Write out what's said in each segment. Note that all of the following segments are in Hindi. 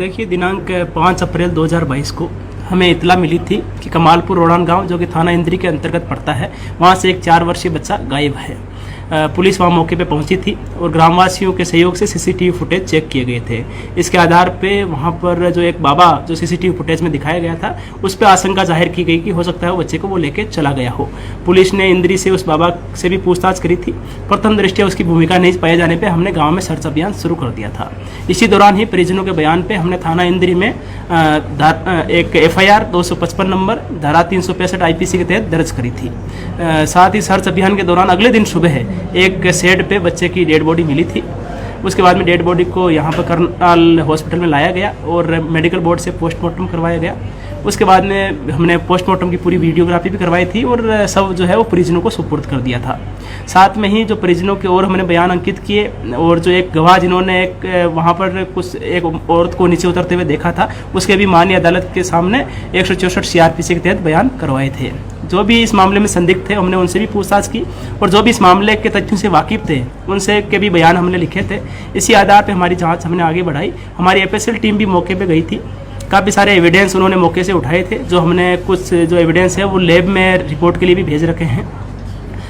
देखिए, दिनांक 5 अप्रैल 2022 को हमें इतला मिली थी कि कमालपुर रोड़ान गांव, जो कि थाना इंद्री के अंतर्गत पड़ता है, वहां से एक 4 वर्षीय बच्चा गायब है। पुलिस वहां मौके पे पहुंची थी और ग्रामवासियों के सहयोग से सीसीटीवी फुटेज चेक किए गए थे। इसके आधार पे वहां पर जो एक बाबा जो सीसीटीवी फुटेज में दिखाया गया था, उस पर आशंका जाहिर की गई कि हो सकता है वो बच्चे को वो लेके चला गया हो। पुलिस ने इंद्री से उस बाबा से भी पूछताछ करी थी। प्रथम दृष्टया उसकी भूमिका नहीं पाए जाने पर हमने गाँव में सर्च अभियान शुरू कर दिया था। इसी दौरान ही परिजनों के बयान पर हमने थाना इंद्री में एक FIR 255 नंबर धारा 365 IPC के तहत दर्ज करी थी। साथ ही सर्च अभियान के दौरान अगले दिन सुबह एक शेड पे बच्चे की डेड बॉडी मिली थी। उसके बाद में डेड बॉडी को यहाँ पर करनाल हॉस्पिटल में लाया गया और मेडिकल बोर्ड से पोस्टमार्टम करवाया गया। उसके बाद में हमने पोस्टमार्टम की पूरी वीडियोग्राफी भी करवाई थी और सब जो है वो परिजनों को सुपुर्द कर दिया था। साथ में ही जो परिजनों की ओर हमने बयान अंकित किए और जो एक गवाह जिन्होंने एक वहाँ पर कुछ एक औरत को नीचे उतरते हुए देखा था, उसके भी माननीय अदालत के सामने 164 CRPC के तहत बयान करवाए थे। जो भी इस मामले में संदिग्ध थे, हमने उनसे भी पूछताछ की और जो भी इस मामले के तथ्यों से वाकिफ थे, उनसे के भी बयान हमने लिखे थे। इसी आधार पर हमारी जाँच हमने आगे बढ़ाई। हमारी FSL टीम भी मौके पर गई थी। काफ़ी सारे एविडेंस उन्होंने मौके से उठाए थे। जो हमने कुछ जो एविडेंस है वो लैब में रिपोर्ट के लिए भी भेज रखे हैं।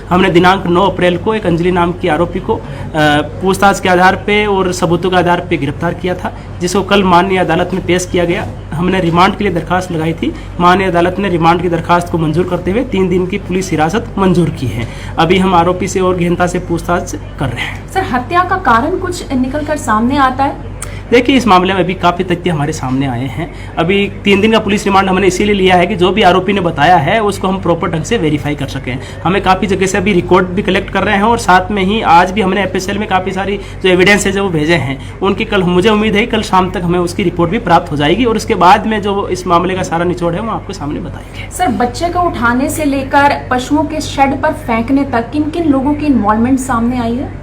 हमने दिनांक 9 अप्रैल को एक अंजलि नाम की आरोपी को पूछताछ के आधार पे और सबूतों के आधार पे गिरफ्तार किया था, जिसको कल माननीय अदालत में पेश किया गया। हमने रिमांड के लिए दरखास्त लगाई थी। माननीय अदालत ने रिमांड की दरखास्त को मंजूर करते हुए 3 दिन की पुलिस हिरासत मंजूर की है। अभी हम आरोपी से और गहनता से पूछताछ कर रहे हैं। सर, हत्या का कारण कुछ निकल कर सामने आता है? देखिए, इस मामले में अभी काफ़ी तथ्य हमारे सामने आए हैं। अभी 3 दिन का पुलिस रिमांड हमने इसीलिए लिया है कि जो भी आरोपी ने बताया है उसको हम प्रॉपर ढंग से वेरीफाई कर सकें। हमें काफ़ी जगह से अभी रिकॉर्ड भी कलेक्ट कर रहे हैं और साथ में ही आज भी हमने FSL में काफ़ी सारी जो एविडेंस है जो वो भेजे हैं, उनकी कल मुझे उम्मीद है कल शाम तक हमें उसकी रिपोर्ट भी प्राप्त हो जाएगी और उसके बाद में जो इस मामले का सारा निचोड़ है वो आपको सामने बताएंगे। सर, बच्चे को उठाने से लेकर पशुओं के शेड पर फेंकने तक किन किन लोगों की इन्वॉल्वमेंट सामने आई है?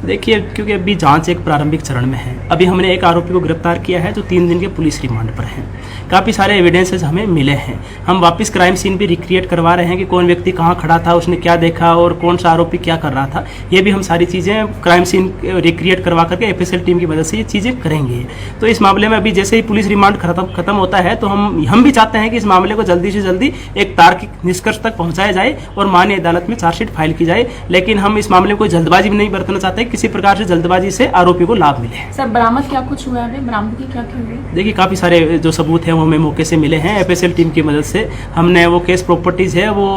देखिए, क्योंकि अभी जांच एक प्रारंभिक चरण में है। अभी हमने एक आरोपी को गिरफ्तार किया है जो 3 दिन के पुलिस रिमांड पर है। काफ़ी सारे एविडेंसेस हमें मिले हैं। हम वापस क्राइम सीन भी रिक्रिएट करवा रहे हैं कि कौन व्यक्ति कहाँ खड़ा था, उसने क्या देखा और कौन सा आरोपी क्या कर रहा था। ये भी हम सारी चीज़ें क्राइम सीन रिक्रिएट करवा करके FSL टीम की मदद से ये चीज़ें करेंगे। तो इस मामले में अभी जैसे ही पुलिस रिमांड खत्म होता है तो हम भी चाहते हैं कि इस मामले को जल्दी से जल्दी एक तार्किक निष्कर्ष तक पहुँचाया जाए और माननीय अदालत में चार्जशीट फाइल की जाए। लेकिन हम इस मामले में कोई जल्दबाजी भी नहीं बरतना चाहते, किसी प्रकार से जल्दबाजी से आरोपी को लाभ मिले। सर, बरामद क्या कुछ हुआ है? बरामदगी क्या हुई? देखिए, काफ़ी सारे जो सबूत हैं वो हमें मौके से मिले हैं। FSL टीम की मदद से हमने वो केस प्रॉपर्टीज़ है वो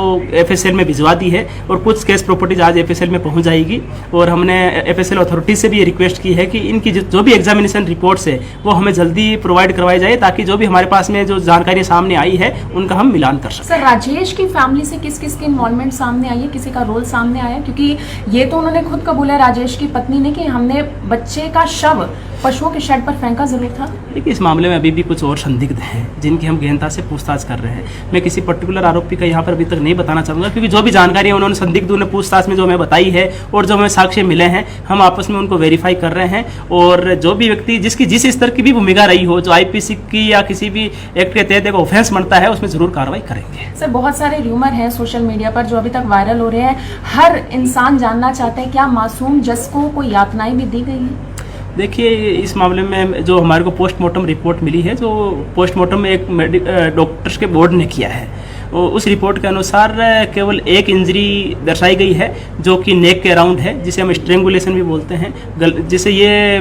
FSL में भिजवा दी है और कुछ केस प्रॉपर्टीज आज FSL में पहुंच जाएगी। और हमने FSL अथॉरिटी से भी ये रिक्वेस्ट की है कि इनकी जो भी एग्जामिनेशन रिपोर्ट्स है वो हमें जल्दी प्रोवाइड करवाई जाए, ताकि जो भी हमारे पास में जो जानकारी सामने आई है उनका हम मिलान कर सकें। सर, राजेश की फैमिली से किस किस की इन्वॉल्वमेंट सामने आई है? किसी का रोल सामने आया? क्योंकि ये तो उन्होंने खुद कबूला राजेश की पत्नी ने कि हमने बच्चे का शव पशुओं के शेड पर फेंका जरूर था। देखिए, इस मामले में अभी भी कुछ और संदिग्ध हैं जिनकी हम गहनता से पूछताछ कर रहे हैं। मैं किसी पर्टिकुलर आरोपी का यहाँ पर अभी तक नहीं बताना चाहूँगा, क्योंकि जो भी जानकारी है उन्होंने संदिग्धों ने पूछताछ में जो हमें बताई है और जो हमें साक्ष्य मिले हैं, हम आपस में उनको वेरीफाई कर रहे हैं। और जो भी व्यक्ति जिसकी जिस स्तर की भी भूमिका रही हो, जो IPC की या किसी भी एक्ट के तहत एक ऑफेंस बनता है, उसमें जरूर कार्रवाई करेंगे। सर, बहुत सारे र्यूमर हैं सोशल मीडिया पर जो अभी तक वायरल हो रहे हैं। हर इंसान जानना चाहता है क्या मासूम जस को कोई यातनाएं भी दी गई हैं? देखिए, इस मामले में जो हमारे को पोस्टमार्टम रिपोर्ट मिली है, जो पोस्टमार्टम में एक डॉक्टर्स के बोर्ड ने किया है, उस रिपोर्ट के अनुसार केवल एक इंजरी दर्शाई गई है जो कि नेक के अराउंड है, जिसे हम स्ट्रेंगुलेशन भी बोलते हैं। जिसे ये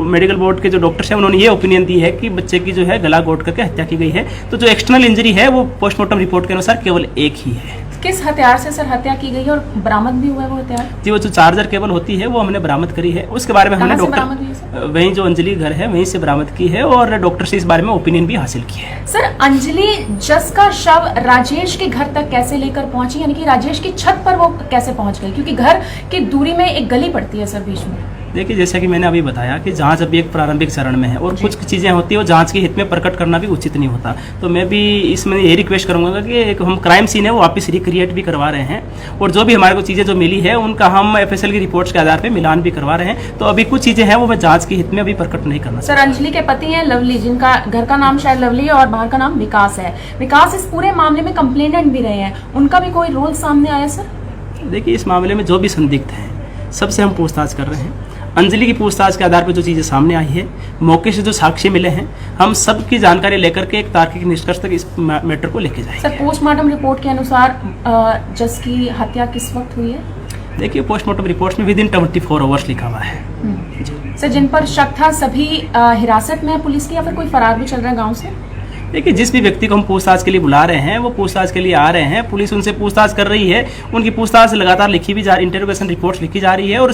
मेडिकल बोर्ड के जो डॉक्टर्स हैं उन्होंने ये ओपिनियन दी है कि बच्चे की जो है गला घोट करके हत्या की गई है। तो जो एक्सटर्नल इंजरी है वो पोस्टमार्टम रिपोर्ट के अनुसार केवल एक ही है। किस हथियार से सर हत्या की गई है और बरामद भी हुआ है वो हथियार? जी, वो जो चार्जर केबल होती है वो हमने बरामद करी है। उसके बारे में हमने डॉक्टर वहीं जो अंजलि घर है वहीं से बरामद की है और डॉक्टर से इस बारे में ओपिनियन भी हासिल की है। सर, अंजलि जस का शव राजेश के घर तक कैसे लेकर पहुंची, यानी कि राजेश की छत पर वो कैसे पहुंच गई? क्योंकि घर की दूरी में एक गली पड़ती है सर बीच में। देखिए, जैसा कि मैंने अभी बताया कि जांच अभी एक प्रारंभिक चरण में है और कुछ चीज़ें होती है वो जांच के हित में प्रकट करना भी उचित नहीं होता। तो मैं भी इसमें ये रिक्वेस्ट करूंगा कि एक हम क्राइम सीन है वो वापस रिक्रिएट भी करवा रहे हैं और जो भी हमारे को चीज़ें जो मिली है उनका हम FSL की रिपोर्ट्स के आधार पर मिलान भी करवा रहे हैं। तो अभी कुछ चीज़ें हैं वो मैं जाँच के हित में अभी प्रकट नहीं करना। सर, अंजलि के पति हैं लवली, जिनका घर का नाम शायद लवली और बाहर का नाम विकास है। विकास इस पूरे मामले में कंप्लेनेंट भी रहे हैं, उनका भी कोई रोल सामने आया? सर, देखिए, इस मामले में जो भी संदिग्ध हैं सबसे हम पूछताछ कर रहे हैं। अंजलि की पूछताछ के आधार पर जो चीज़ें सामने आई है, मौके से जो साक्ष्य मिले हैं, हम सब की जानकारी लेकर के एक तार्किक निष्कर्ष तक इस मैटर को लेके जाएंगे। सर, पोस्टमार्टम रिपोर्ट के अनुसार जस की हत्या किस वक्त हुई है? देखिए, पोस्टमार्टम रिपोर्ट में विदिन 24 आवर्स लिखा हुआ है। सर, जिन पर शक था सभी हिरासत में है पुलिस की या फिर कोई फरार भी चल रहा है गाँव से? देखिए, जिस भी व्यक्ति को हम पूछताछ के लिए बुला रहे हैं वो पूछताछ के लिए आ रहे हैं, पुलिस उनसे पूछताछ कर रही है, उनकी पूछताछ लगातार लिखी भी जा रही, इंटरोगेशन रिपोर्ट्स लिखी जा रही है और